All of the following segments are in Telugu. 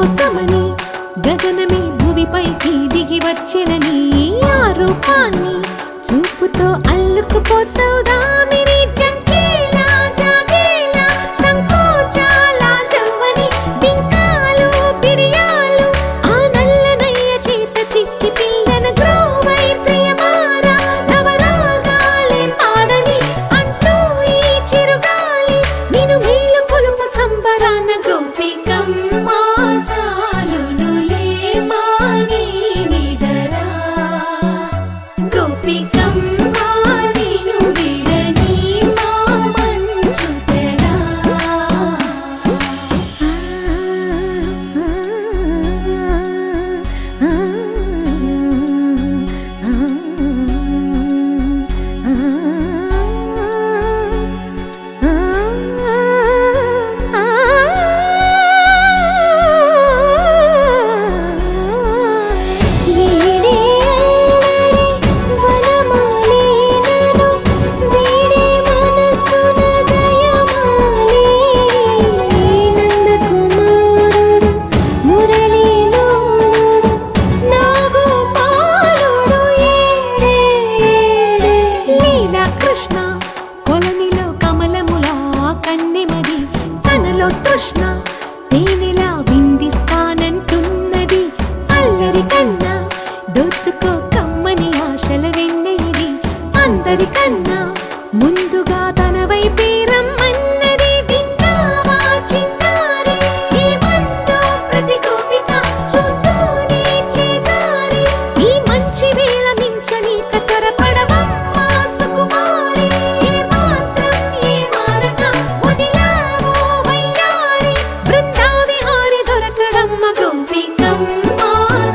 కోసమని గగనమే భూమిపైకి దిగి వచ్చినని ఆ రూపాన్ని చూపుతో అల్లుకుపోసౌదామిని జంకేలా జాగేలా సంకోచాల జవ్వని బింకాలు బిరియాలు ఆ నల్లనయ్య చేత చిక్కి పిల్లన గ్రోవై ప్రియమారా నవరాగాలే పాడని అంటూ ఈ చిరుగాలి నిన్ను మేలు కొలుపు సంబరాన గోపికమ్మ చాలునులే మాని నిదరా గోపికమ్మ నిన్ను విడని మా మంచు తెరా కృష్ణ తేనెలా విందిస్తానంటున్నది అల్లరి కన్నా దోచుకో కమ్మని ఆశల వెన్నెయిది అందరికన్నా ముందుగా తన వైపే రమ్మన్నది విన్నావా చిన్నారి ఏమందో ప్రతి గోపిక చూస్తూనే చేజారి ఈ మంచి వేళ మించని కతరపడవమ్మ సుకుమారి ఏ మాత్రం ఏ మారక వదిలావో వయ్యారి బృందావిహారి దొరకడమ్మ గోపికమ్మ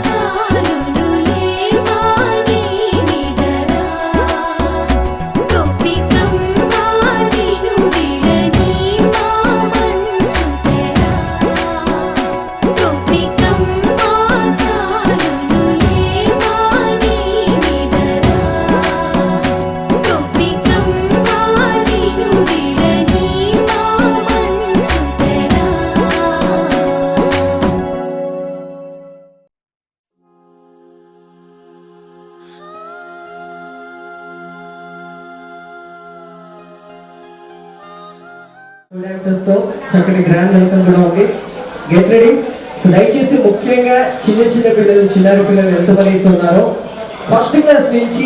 చాలునులే మాని నిదరా గోపికమ్మ నిన్ను విడని మా మంచు తెరా గోపికమ్మ చాలునులే మాని నిదరా గోపికమ్మ నిన్ను విడని మా మంచు తెరా డాన్సర్స్ తో చక్కటి గ్రాండ్ వెల్కమ్ కూడా ఉంది. Get ready. సో దయచేసి ముఖ్యంగా చిన్న చిన్న పిల్లలు చిన్నారి పిల్లలు ఎంతమంది అయితే ఉన్నారో ఫస్ట్ క్లాస్ నుంచి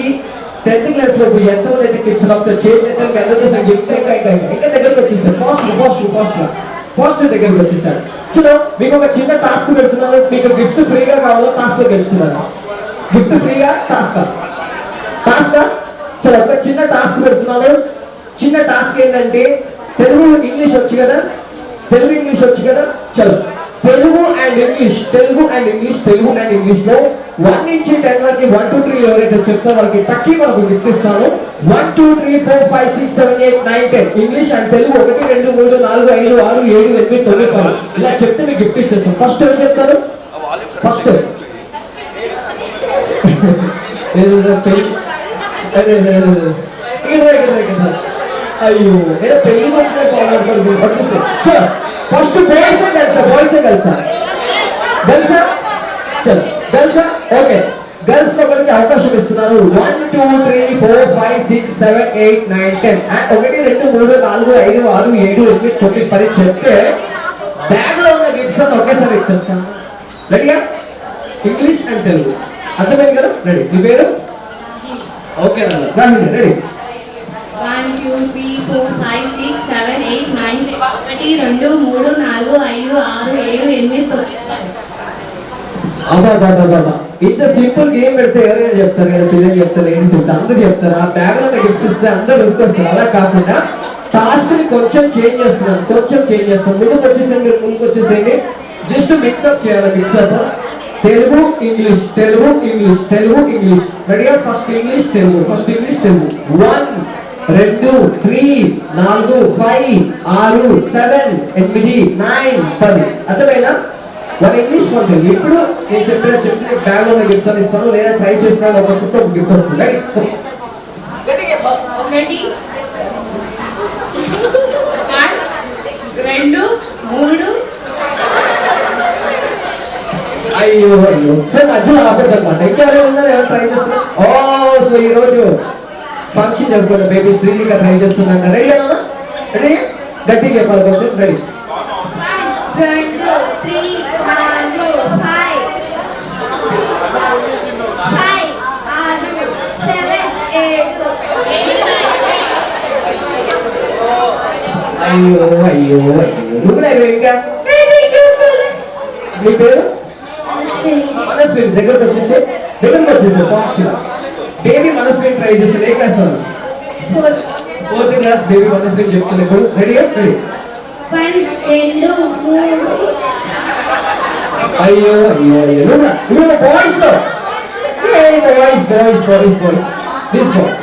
10th క్లాస్ లోపు ఎంతమంది అయితే కిడ్స్ ఒకసారి చేయండి. గిఫ్ట్స్ ఇంకా దగ్గరకు వచ్చేసారు. ఫాస్ట్ దగ్గరకు వచ్చేసారు. చలో మీకు ఒక చిన్న టాస్క్ పెడుతున్నాను. మీకు గిఫ్ట్స్ ఫ్రీగా కావాలో టాస్క్ గెలుచుకున్నాను. గిఫ్ట్ ఫ్రీగా టాస్క్ చలో ఒక చిన్న టాస్క్ పెడుతున్నాను. చిన్న టాస్క్ ఏంటంటే తెలుగు ఇంగ్లీష్ వచ్చు కదా, చలో తెలుగు అండ్ ఇంగ్లీష్ లో 1 నుంచి 10 వరకు 1 2 3 ఎవరైతే చెప్తారో వాళ్ళకి టక్కీ మనకు గిఫ్ట్ ఇస్తాను. 1 2 3 4 5 6 7 8 9 10 ఇంగ్లీష్ అండ్ తెలుగు 1 2 3 4 5 6 7 8 9 10 ఇలా చెప్తే మీకు గిఫ్ట్ ఇచ్చేస్తాం. ఫస్ట్ ఎవరు చెప్తారు? ఫస్ట్ అయ్యో ఏదో పెళ్లికి వచ్చినట్టు వచ్చేసి ఫస్ట్ బాయ్స్ గర్ల్సా చలో ఓకే గర్ల్స్ ఒకరికి అవకాశం ఇస్తున్నారు. 1 2 3 4 5 6 7 8 9 10 అండ్ 1 2 3 4 5 6 7 8 9 10 చెప్తే బ్యాగ్ లో ఉన్న గిఫ్ట్స్ అని ఒకేసారి ఇచ్చేస్తాను. రెడీగా? ఇంగ్లీష్ అండ్ తెలుగు అర్థమైంది కదా? రెడీ. మీ పేరు? Okay ready. 1 2 3 4 5 6 7 8 9 1 2 3 4 5 6 7 8 9 ఇంత సింపుల్ గేమ్ పెడితే ఎవరైనా చెప్తారు కదా, పిల్లలు చెప్తారు, లేడీస్ చెప్తారు, అందరూ చెప్తారు. ఆ బ్యాగ్ లో గిఫ్ట్స్ ఇస్తే అందరూ గుర్తొస్తారు. అలా కాకుండా టాస్క్ ని కొంచెం చేంజ్ చేస్తున్నాను. ముందుకు వచ్చేసేయండి. జస్ట్ మిక్స్అప్ చేయాలి. తెలుగు ఇంగ్లీష్ రెడీగా? ఫస్ట్ ఇంగ్లీష్ తెలుగు 1 2 3 4 5 6 7 8 9 10 అర్థమైనా? 1 ఇంగ్లీష్ 1 తెలుగు. ఇప్పుడు నేను చెప్పిన బ్యాగ్ లో గిఫ్ట్స్ అని ఇస్తాను, లేదా ట్రై చేస్తాను. ఒక చుట్టూ ఒక గిఫ్ట్ వస్తుంది. 1 2 3 అయ్యో అయ్యో సరే మధ్యలో ఆపేది అనమాట ఇంకెవరైనా ఉన్నారు ఎవరు ట్రై చేస్తున్నారు ఓ సో ఈ రోజు ఫంక్షన్ జరుగుతున్న బేబీ శ్రీలిక ట్రై చేస్తున్నాను రెడీ అన్నా రెడీ గట్టిగా చెప్పాలి కొంచెం రెడీ 1 2 3 4 5 7 8 అయ్యో అయ్యో అయ్యో నువ్వు కూడా ఇంకా నీ పేరు మనస్వి దగ్గరకు వచ్చేసి ఫాస్ట్ గా బేబీ మనస్వి ట్రై చేసేది ఏ క్లాస్ వాళ్ళు 4th క్లాస్ బేబీ మనస్వి చెప్తున్నారు రెడీగా రెడీ 1 2 3 అయ్యో అయ్యో అయ్యో నువ్వు బాయ్స్ లో బాయ్స్ దిస్ బాయ్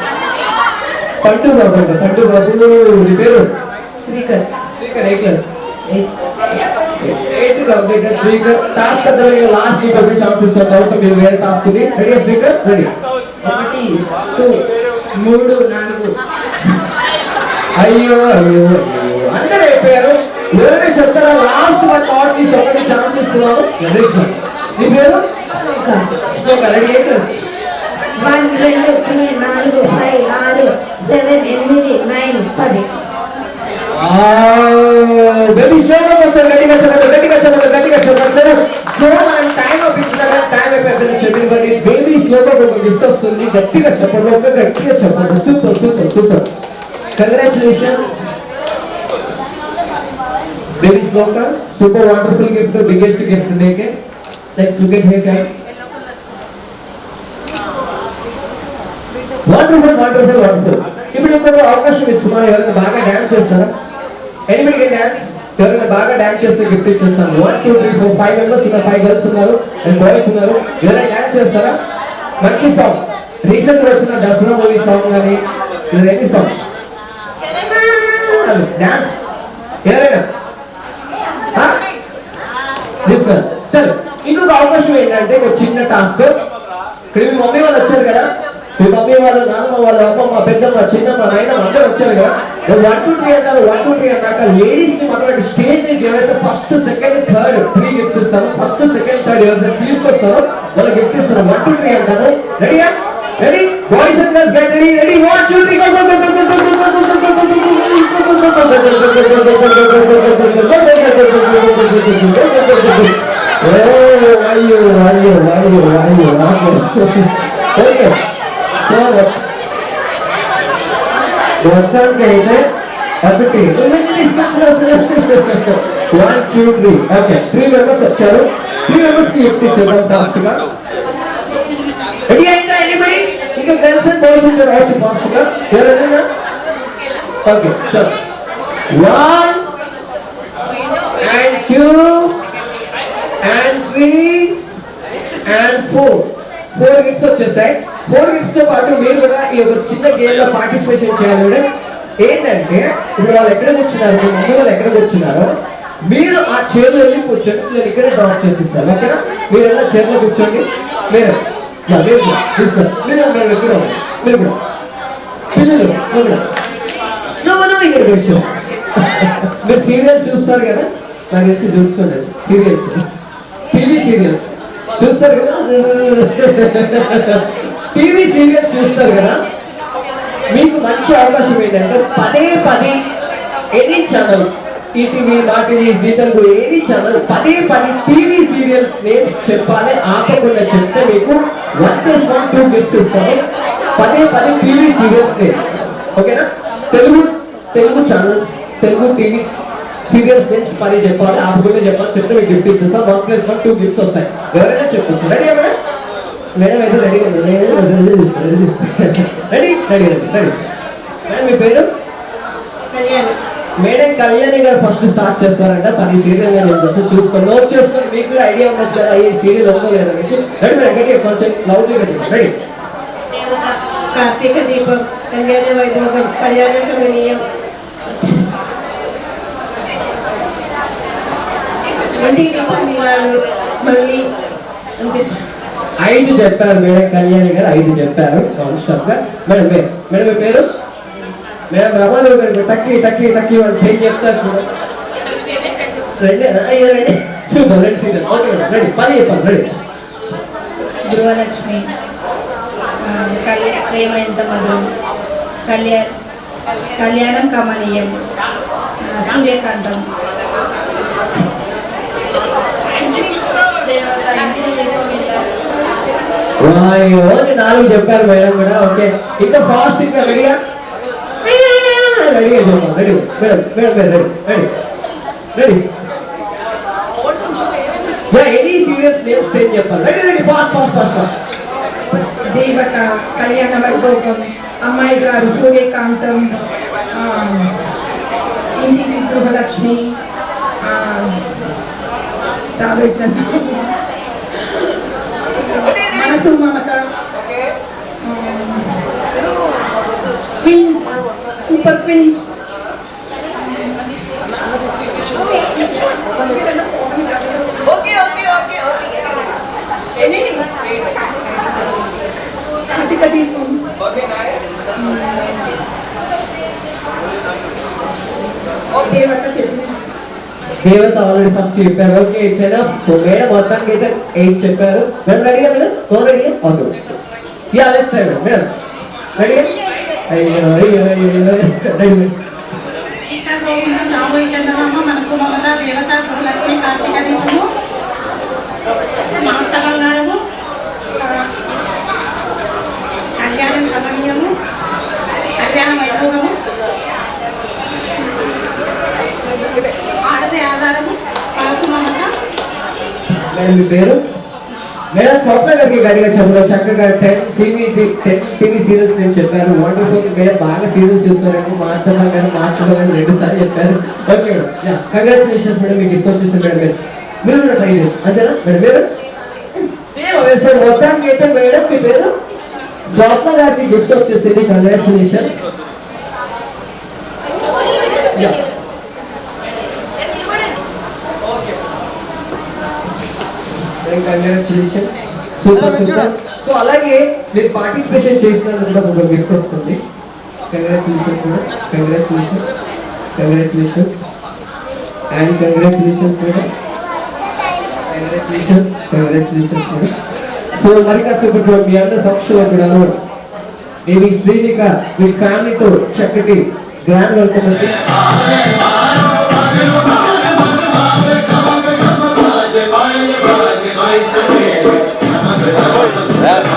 పండు బాబు నీ పేరు శ్రీకర్ ఏ క్లాస్ 8 కంప్లీటెడ్ శ్రీకర్ టాస్క్ అర్థమైంది లాస్ట్ వీక్ ఒక ఛాన్స్ ఇస్తాను తర్వాత మీరు వేరే టాస్క్ ఉంది రెడీ శ్రీకర్ రెడీ 1 2 3 4 అయ్యో అయ్యో అయ్యో అందరూ అయిపోయారు ఎవరైనా చెప్తారా లాస్ట్ వన్ థాట్ తీసి ఒకటి ఛాన్స్ ఇస్తున్నాను నీ పేరు శ్లోక రెడీ ఏ క్లాస్ 1 2 3 4 5 6 7 8 9 10 బేబీ స్లోగా వస్తారు గట్టిగా చెప్పండి స్లో మనం టైం ఇచ్చిన టైం అయిపోయింది చెప్పిన పని బేబీ స్లోగా ఒక గిఫ్ట్ వస్తుంది గట్టిగా చెప్పండి సూపర్ కంగ్రాచులేషన్స్ బేబీ స్లోగా super wonderful gift biggest gift దేకే let's look at here wonderful ఇప్పుడు ఇంకొక అవకాశం ఇస్తున్నాను ఎవరైనా బాగా డాన్స్ చేస్తారా ఎనిమిది డాన్స్ ఎవరైనా బాగా డాన్స్ చేస్తే గిఫ్ట్ ఇచ్చేస్తాను 1 2 3 4 5 మెంబర్స్ ఉన్నారు 5 గర్ల్స్ ఉన్నారు అండ్ బాయ్స్ ఉన్నారు ఎవరైనా డాన్స్ చేస్తారా మంచి సాంగ్ రీసెంట్ గా వచ్చిన దసరా మూవీ సాంగ్ కానీ ఎనీ సాంగ్ డాన్స్ ఎవరైనా సరే ఇంకొక అవకాశం ఏంటంటే ఒక చిన్న టాస్క్ ఇక్కడ మీ మమ్మీ వాళ్ళు వచ్చారు కదా మీ మమ్మీ వాళ్ళు నాన్నమ్మ వాళ్ళ అమ్మమ్మ పెద్దమ్మ చిన్నమ్మ నాయనమ్మ అందరూ వచ్చారు కదా 1 2 3 అన్నారు 1 2 3 అన్నాక లేడీస్ ని మనం స్టేజ్ మీద ఎవరైతే ఫస్ట్ సెకండ్ థర్డ్ 3 గిఫ్ట్స్ ఇస్తారో ఫస్ట్ సెకండ్ థర్డ్ ఎవరైతే తీసుకొస్తారో వాళ్ళు గిఫ్ట్ ఇస్తారు 1 2 3 అంటారు రెడీయా ready boys and girls get ready 1 2 3 అయ్యో ఓకే సో మొత్తానికి అయితే ఒకటి 1 2 3 ఓకే 3 మెంబర్స్ వచ్చారు 3 మెంబర్స్ కి గిఫ్ట్ ఇచ్చేద్దాం ఫాస్ట్ గా రెడీ అయిందా ఎనీబడి ఇంకా గర్ల్స్ అండ్ బాయ్స్ ఉంటారు వచ్చి ఫాస్ట్ గా ఎవరైనా ఓకే చలో 1 and 2 and 3 and 4 గిఫ్ట్స్ వచ్చేసాయి 4 గిఫ్ట్స్ తో పాటు మీరు కూడా ఈ ఒక చిన్న గేమ్ లో పార్టిసిపేషన్ చేయాలి ఏంటంటే ఇప్పుడు వాళ్ళు ఎక్కడ కూర్చున్నారు మీ మమ్మీ వాళ్ళు ఎక్కడ కూర్చున్నారో మీరు ఆ చైర్లో వెళ్ళి కూర్చొని నేను ఇక్కడే డ్రాప్ చేసి ఇస్తాను ఓకేనా మీరు ఎలా చైర్లో కూర్చోండి మీరు తీసుకోండి మీరు ఎక్కడ మీరు కూడా పిల్లలు నువ్వు ఇక్కడ కూర్చో మీరు సీరియల్స్ చూస్తారు కదా నాకు తెలిసి చూస్తుండే సీరియల్స్ టీవీ సీరియల్స్ చూస్తారు కదా టీవీ సీరియల్స్ చూస్తారు కదా మీకు మంచి అవకాశం ఏంటంటే పదే any channel ETV Maa TV Zee Telugu any channel పదే టీవీ సీరియల్స్ నేమ్స్ చెప్పాలి ఆపకుండా చెప్తే మీకు 1+1 2 గిఫ్ట్స్ ఇస్తాను పదే టీవీ సీరియల్స్ నేమ్స్ ఓకేనా Telugu channels Telugu TV serials names పని చెప్పాలి ఆపకుండా చెప్పాలి చెప్తే మీకు గిఫ్ట్ ఇచ్చేస్తాం 1+1 2 గిఫ్ట్స్ వస్తాయి ఎవరైనా చెప్పచ్చు రెడీ మేడం మేడం అయితే రెడీ మేడం మీ పేరు మేడం కళ్యాణి గారు ఫస్ట్ స్టార్ట్ చేస్తారంట 10 సీరియల్ నేను చూసుకొని నోట్ చేసుకొని మీకు కూడా ఐడియా ఉండొచ్చు కదా ఈ సీరియల్ ఉందో లేదా అనేసి రెడీ మేడం గట్టిగా కొంచెం లౌడ్గా రెడీ కార్తీక దీపం కళ్యాణ వైభవం కళ్యాణ కమనీయం మళ్ళీ దీపం ఇవ్వాలి మళ్ళీ అనిపిస్తుంది 5 చెప్పారు మేడం కళ్యాణి గారు 5 చెప్పారు నాన్ స్టాప్ గా మేడం మేడం మీ పేరు మేడం రమాదేవి గారు టక్కి అని ఏం చెప్తారు చూడండి రెండేనా అయ్యో super ready serial okay ready పని చెప్పాలి రెడీ గృహలక్ష్మి ప్రేమ ఎంత మధురం కళ్యాణం కమనీయం సూర్యకాంతం దేవత ఇంటికి దీపం ఇల్లాలు వాయో నాలుగు చెప్పారు మేడం కూడా ఓకే ఇంకా ఫాస్ట్ ఇంకా రెడీగా రెడీగా చెప్పాలి ready madam madam ready ready ready any serials name stage చెప్పాలి ready ready fast fast fast fast Devatha Kalyana Vaibhogam అమ్మాయి గారు సూర్యకాంతం ఇంటికి గృహలక్ష్మి రావేచంద్ర మనసు మమత క్వీన్స్ సూపర్ క్వీన్స్ కార్తీక దీపం దేవత దేవత ఆల్రెడీ ఫస్ట్ చెప్పారు okay it's enough so madam మొత్తానికి అయితే 8 చెప్పారు మేడం రెడీగా మేడం నో రెడీగా okay yeah let's try madam రెడీగా అయ్యో అయ్యో అయ్యో రెడీ గీతా గోవిందం రాబోయే చందమామ మనసు మమత దేవత గృహలక్ష్మి కార్తీక దీపము మాత బంగారము కళ్యాణం కమనీయము కళ్యాణ వైభోగము ఆడదే ఆధారము మనసు మమత మేడం మీ పేరు మేడం స్వప్న గారికి గడిగా చెప్పలో చక్కగా 10 టీవీ సీరియల్స్ నేను చెప్పారు వండర్ఫుల్ మేడం బాగా సీరియల్స్ చూస్తున్నాను మాస్టర్ గారు 2 సార్లు చెప్పారు ఓకే మేడం కంగ్రాచులేషన్స్ మేడం మీకు గిఫ్ట్ వచ్చేసింది మేడం మీరు కూడా ట్రై చేయొచ్చు అంతేనా మేడం మీరు సేమ్ అవే సార్ మొత్తానికి అయితే మేడం మీ పేరు స్వప్న గారికి గిఫ్ట్ వచ్చేసింది congratulations congratulations super super so అలాగే మీరు పార్టిసిపేషన్ చేసినందుకు కూడా ఒక గిఫ్ట్ వస్తుంది కంగ్రాచులేషన్స్ కూడా కంగ్రాచులేషన్స్ కంగ్రాచులేషన్స్ అండ్ కంగ్రాచులేషన్స్ కూడా కంగ్రాచులేషన్స్ కంగ్రాచులేషన్స్ కూడా సో మరి కాసేపట్లో మీ అందరి సమక్షంలో కూడా మేబీ శ్రీజిక మీ ఫ్యామిలీతో చక్కటి గ్రాండ్ వెల్కమ్ ఉంది Yeah.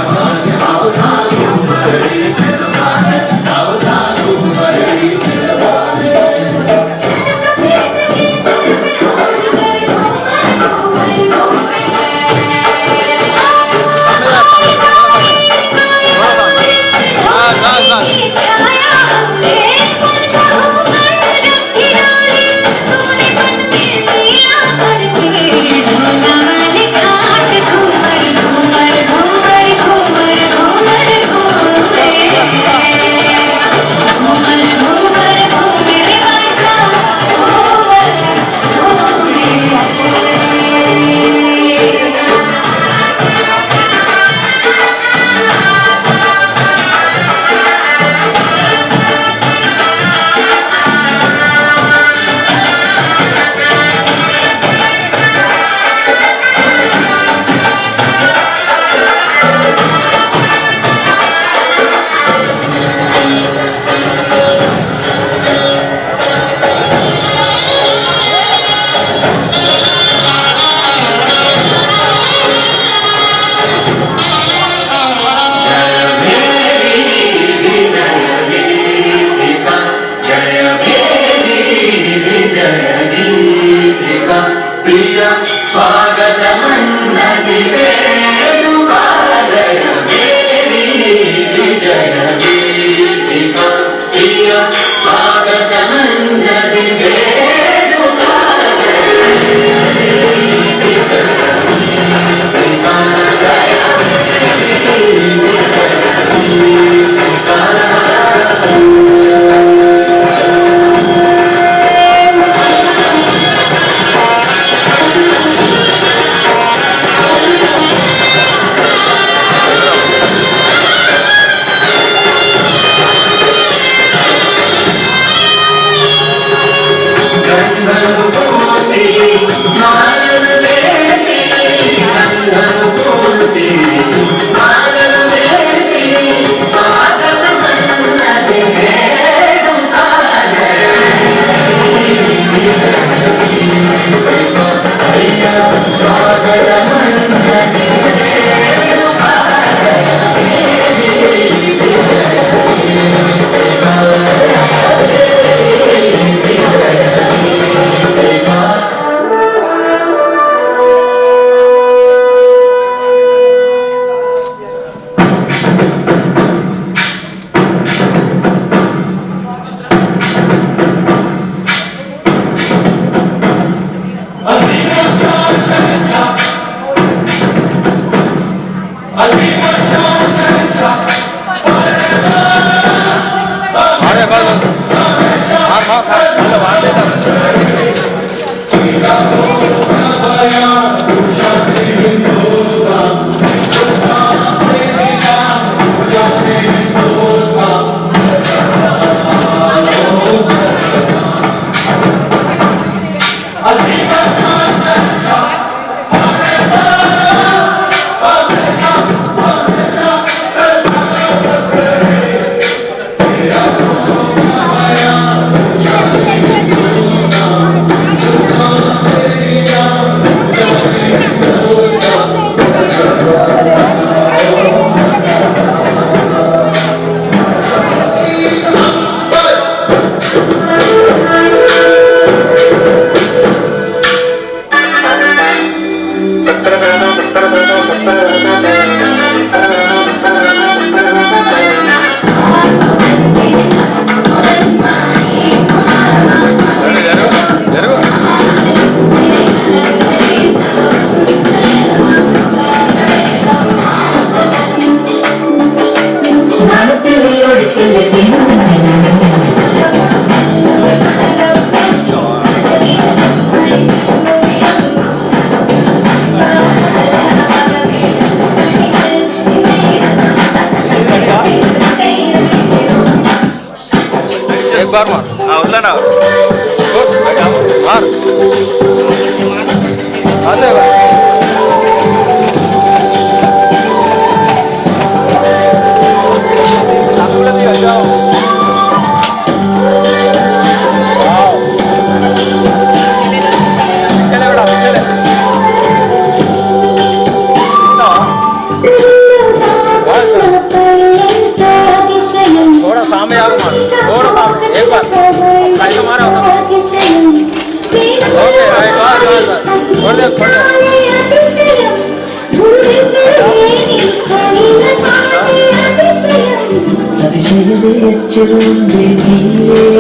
അതിശയമേ അച്ഛനുണ്ട് നീതിശയം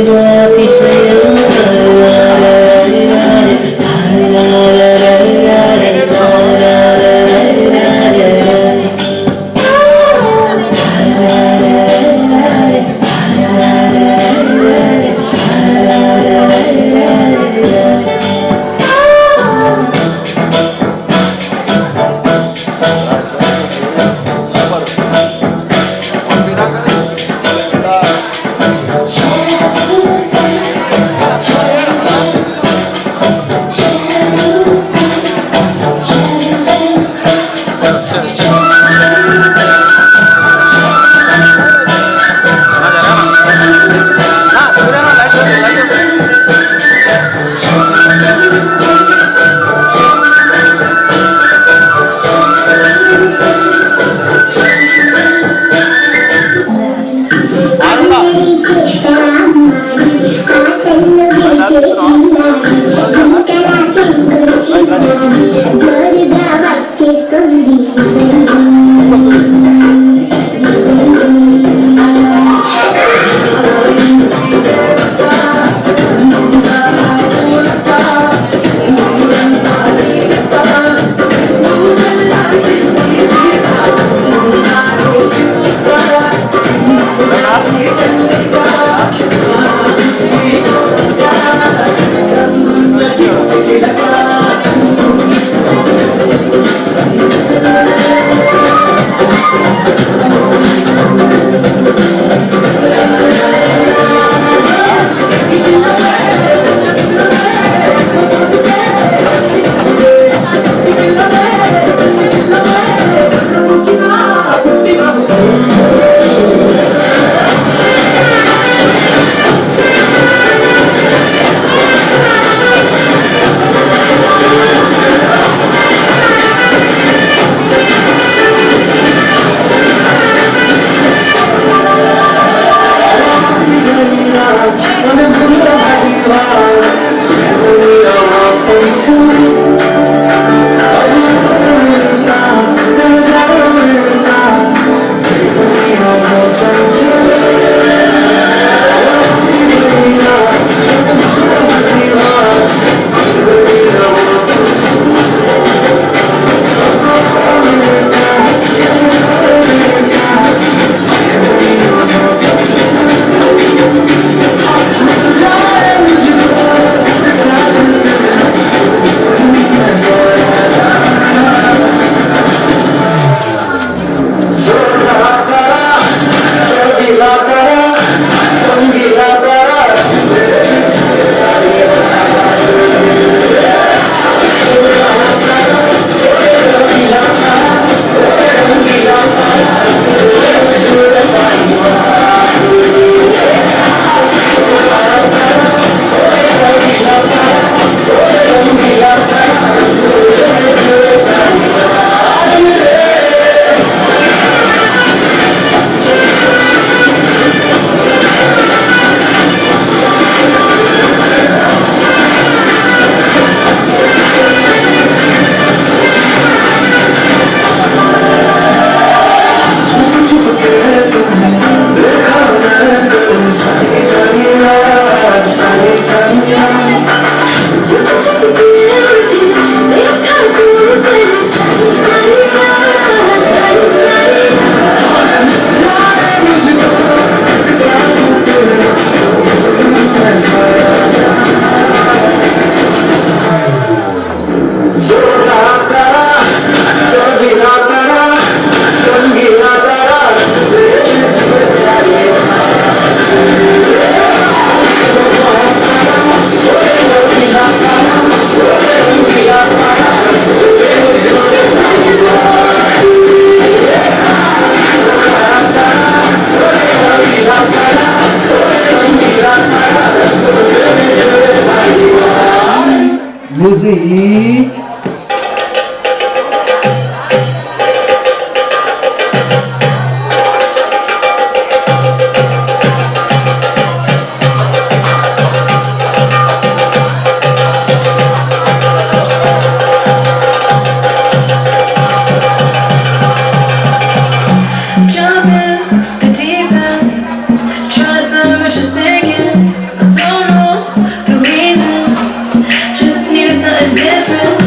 different.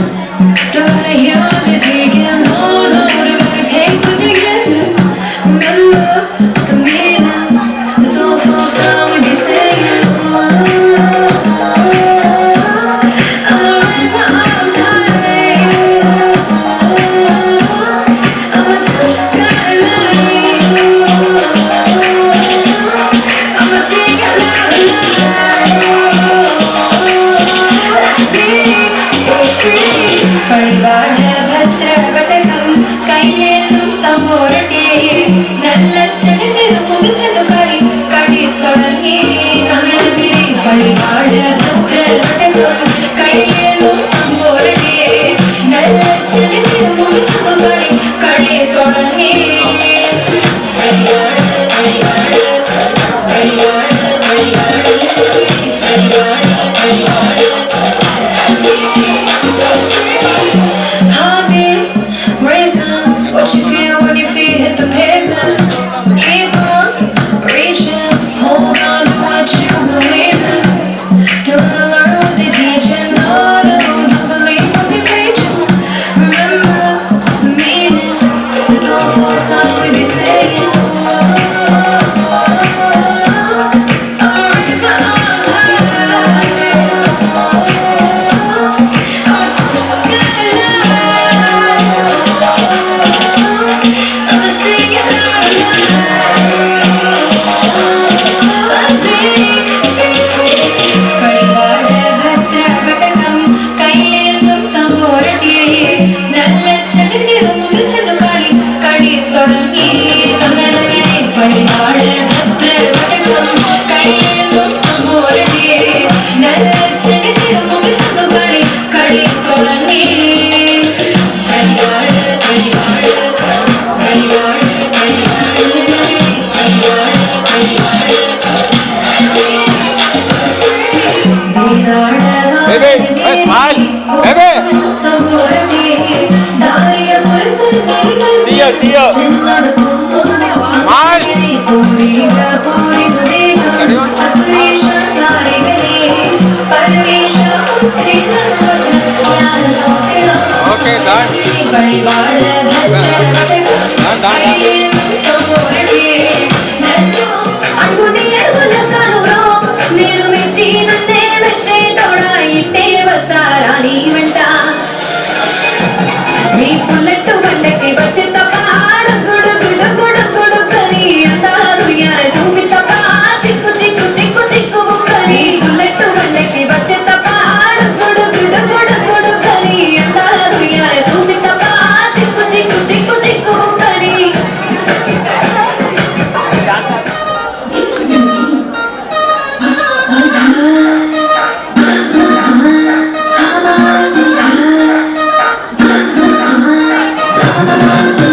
Don't wanna hear all this weekend. No, no, don't wanna take what they give you. Remember the meaning. This old folk song we be singing. I'ma raise my arms high. I'ma touch the skyline. I'ma sing it loud and ഭദ്രവടകം കയ്യേന്തും തമ്പോരട്ടെ നല്ല ചെറുമുറിച്ചെന്നു കളി കളി തുടങ്ങി പരിപാട് ഭദ്രവടകം കയ്യേന്തും തമ്പോരട്ടെ നല്ല ചെറുമുറിച്ചെന്നു കളി കളി തുടങ്ങി What you feel when your feet hit the pavement? Keep on reaching, hold on to what you believe in. Don't learn what they teaching, no, no, don't believe what they preaching. Remember the meaning, this old folk song we be singing. I'ma raise my arms high. I'ma touch the skyline. I'ma sing it loud and ഭദ്രവടകം കയ്യേന്തും തമ്പോരട്ടെ നല്ല ചെറുമുറിച്ചെന്നു കളി കളി തുടങ്ങി പരിപാട് ഭദ്രവടകം കയ്യേന്തും തമ്പോരട്ടെ നല്ല ചെറുമുറിച്ചെന്നു കളി കളി തുടങ്ങി പരിപാട് പരിപാട് Baby, smile, baby. See you, see you. Smile. Okay, done. Done. అడుగుది అడుగులేస్తాను నేను మెచ్చి నన్నే మెచ్చేటోడా ఇట్టే వస్తారా నీ వెంట మీ బుల్లెట్ బండకి వచ్చే తప్ప గుడుగు గుడుగుడుగుడుకని అంటారు యారే సూమి తప్ప చిక్కు చిక్కు చిక్కు చిక్కు బుక్కని బుల్లెట్ బండకి వచ్చే తప్ప గుడుగు గుడుగుడుగుడుకని అంటారు యారే సూమి తప్ప చిక్కు చిక్కు చిక్కు చిక్కు బుక్కని I'm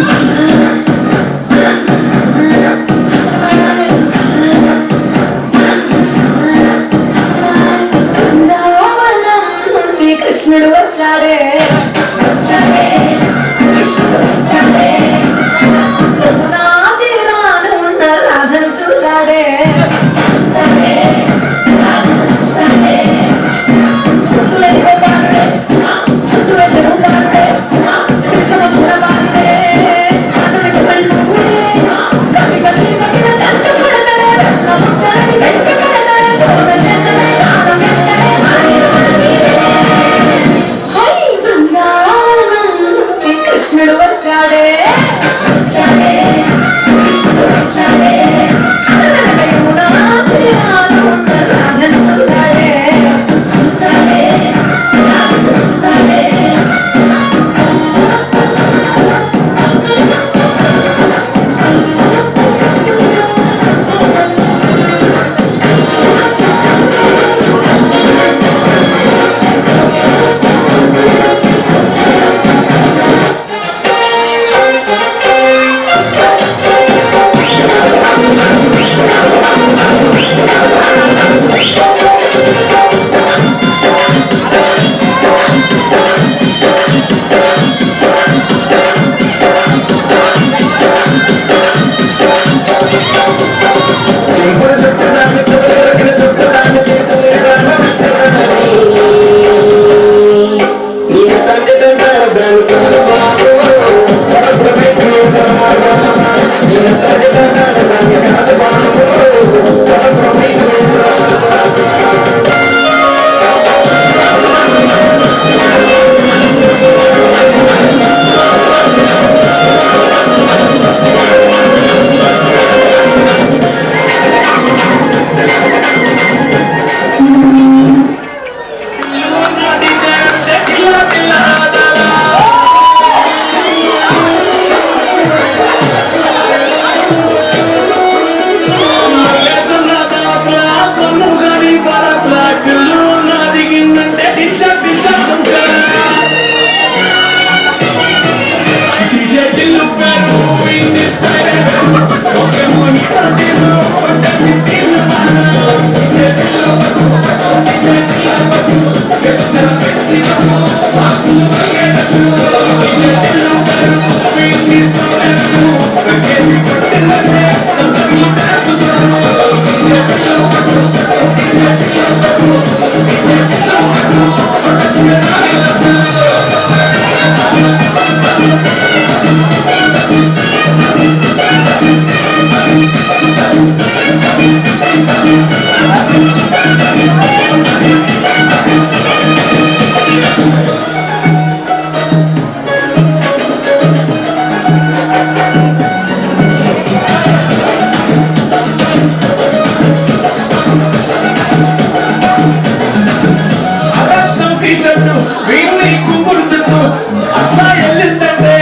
అమ్మ ఎల్లిందంటే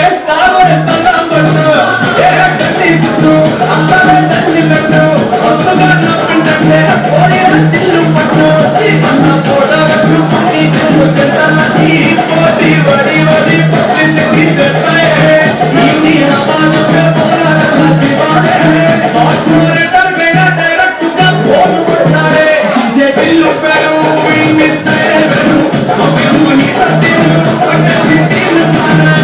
పట్టు ఏ గల్లీ చుట్టూ అమ్మవే తల్లినట్టు వస్తుగా నవ్విందంటే పోయిన తిల్లు పట్టు అన్న పోడవట్టు పట్టి చూపు సెంటర్లకి పోటీ వడి వడి పట్టి చెక్కి చెట్టాయే ఈ నవాజుగా పోరాడాల శివాలే ఆపరేటర్ గైనా డైరెక్ట్ గా ఫోన్ కొట్టాడే జటిల్లు పెరు వినిస్తాయే వెరు సమయముని తదిరు పట్టి తిరు మానా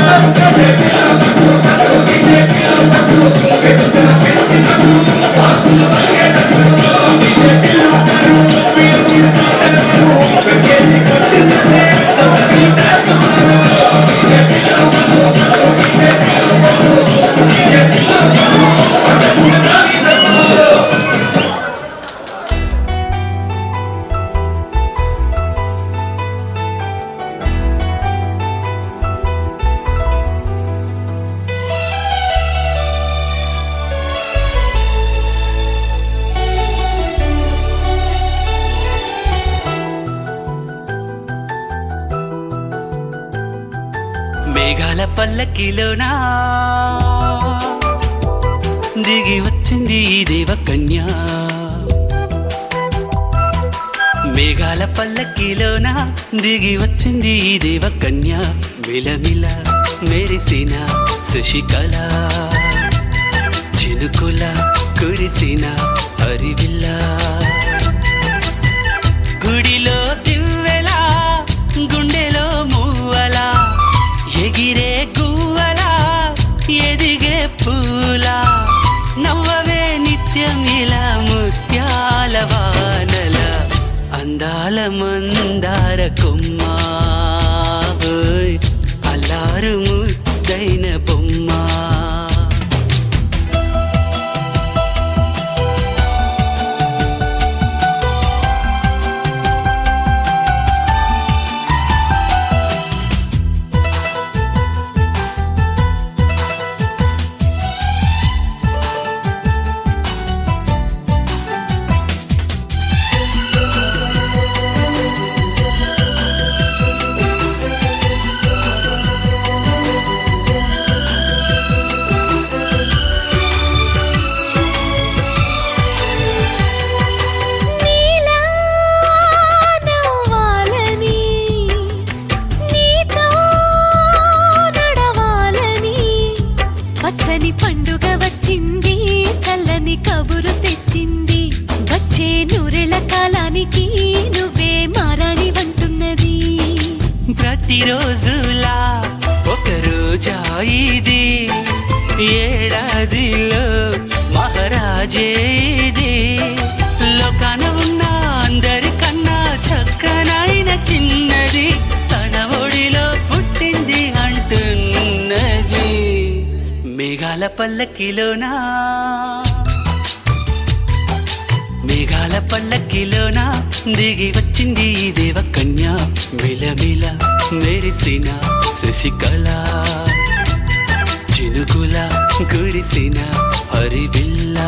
మేఘాల పల్లకిలోనా దిగి వచ్చింది ఈ దేవకన్య మేఘాల పల్లకిలోనా దిగి వచ్చింది ఈ దేవకన్య మిలమిల మెరిసిన శశికళ చినుకుల కురిసిన హరివిల్ల గుడిలో దివ్వెలా గుండెలో మూవలా ఎగిరే గువ్వలా ఎదిగే పూలా నవ్వవే నిత్యం ఇలా ముత్యాల వానల అందాల మందార కొమ్మ అల్లారు ముద్దైన బొమ్మ పండుగ వచ్చింది చల్లని కబురు తెచ్చింది వచ్చే నూరెళ్ళ కాలానికి నువ్వే మారాణి వంటున్నది ప్రతిరోజులా ఒక రోజా ఇది ఏడాదిలో మహారాజే ఇది లోకాన ఉన్న అందరికన్నా చక్కనైన చిన్నది తన ఒడిలో పుట్టింది అంటున్నది మేఘాల పల్లకిలోనా మేఘాల పల్లకిలోనా దిగి వచ్చింది ఈ దేవకన్య మిలమిల మెరిసిన శశికళ చినుకుల కురిసిన హరివిల్ల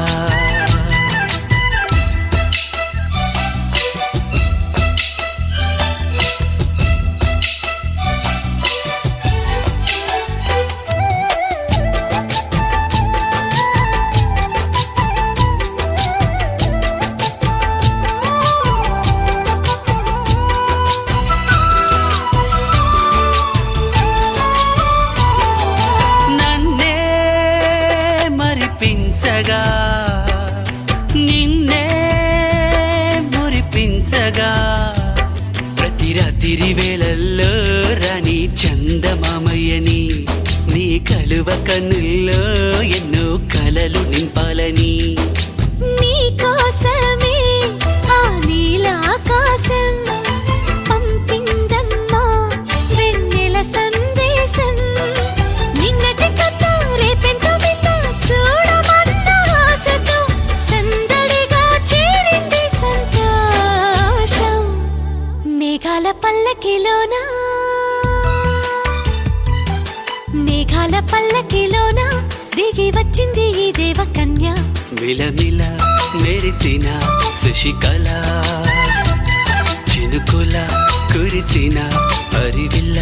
మరిపించగా నిన్నే మురిపించగా ప్రతి రాత్రి వేళల్లో రాణి చందమామయ్యని నీ కలువ కన్నుల్లో ఎన్నో కలలు నింపాలని నీ కోసమే ఆ నీలాకాశం పంపిందమ్మా వెన్నెల సందేశం నిన్నటి కన్నా రేపెంతో విన్నా చూడమన్న ఆశతో సందడిగా చేరింది సంతోషం మేఘాల పల్లకిలోనా మేఘాల పల్లకిలోనా దిగి వచ్చింది ఈ దేవకన్య మిలమిల మెరిసిన శశికళ చినుకుల కురిసిన హరివిల్ల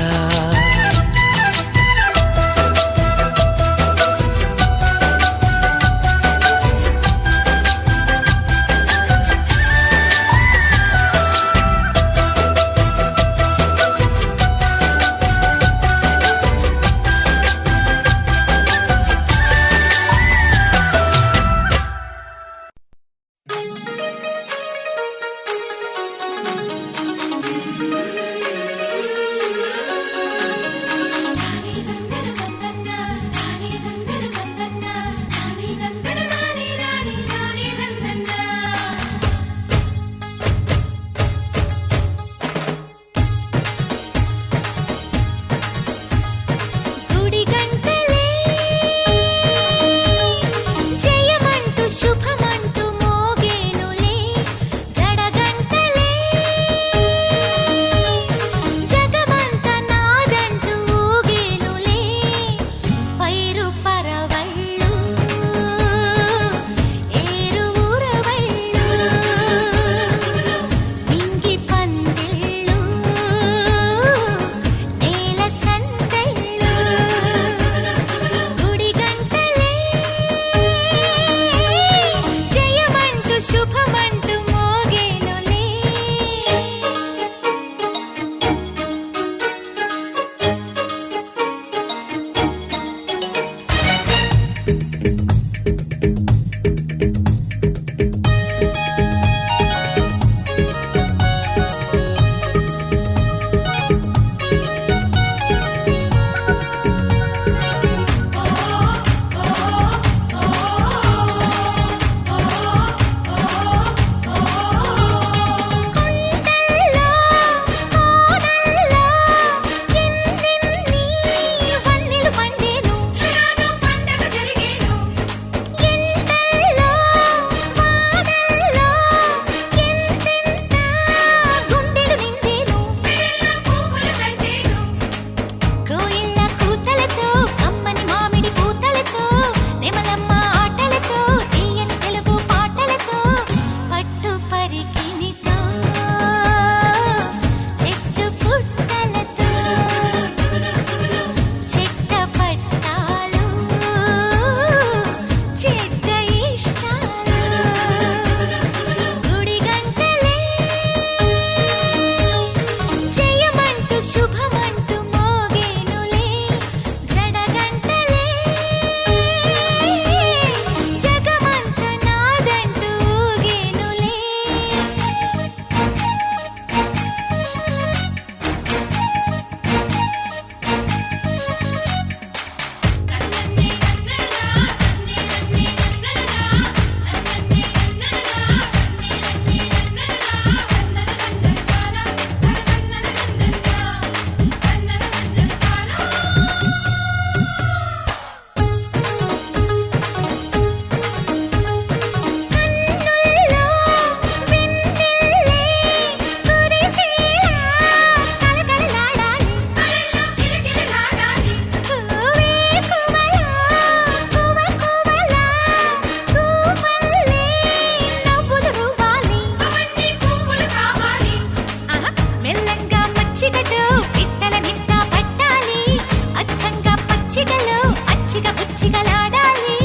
అచ్చిగలో అచ్చిగ బుచ్చిగలాడాలి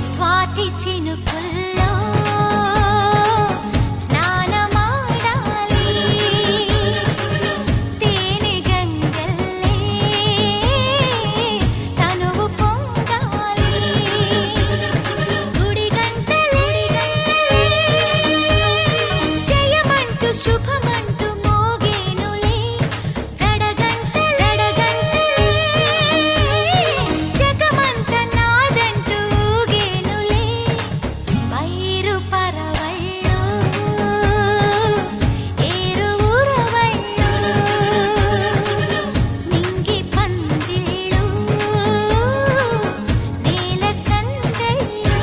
స్వాతి చినుకుల్లో స్నానమాడాలి తేనె గంగల్లే తనువు పొంగాలి గుడి గంటలే జయమంటూ శుభమంటూ మోగేనులే జడగంటలే జగమంత నాదంటూ ఊగేనులే పైరు పరవళ్ళు ఏరు ఊరవళ్ళు నింగి పందిళ్ళు నేల సందళ్ళు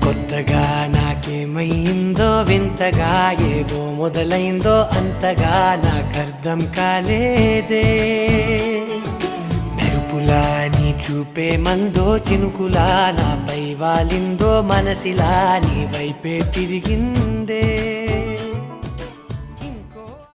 కొత్తగా నాకేమైందో వింతగా ఏదో మొదలైందో అంతగా నాకర్థం కాలేదే మెరుపులా నీ చూపే మందో చినుకులా నాపై వాలిందో మనసిలా నీ వైపే తిరిగిందే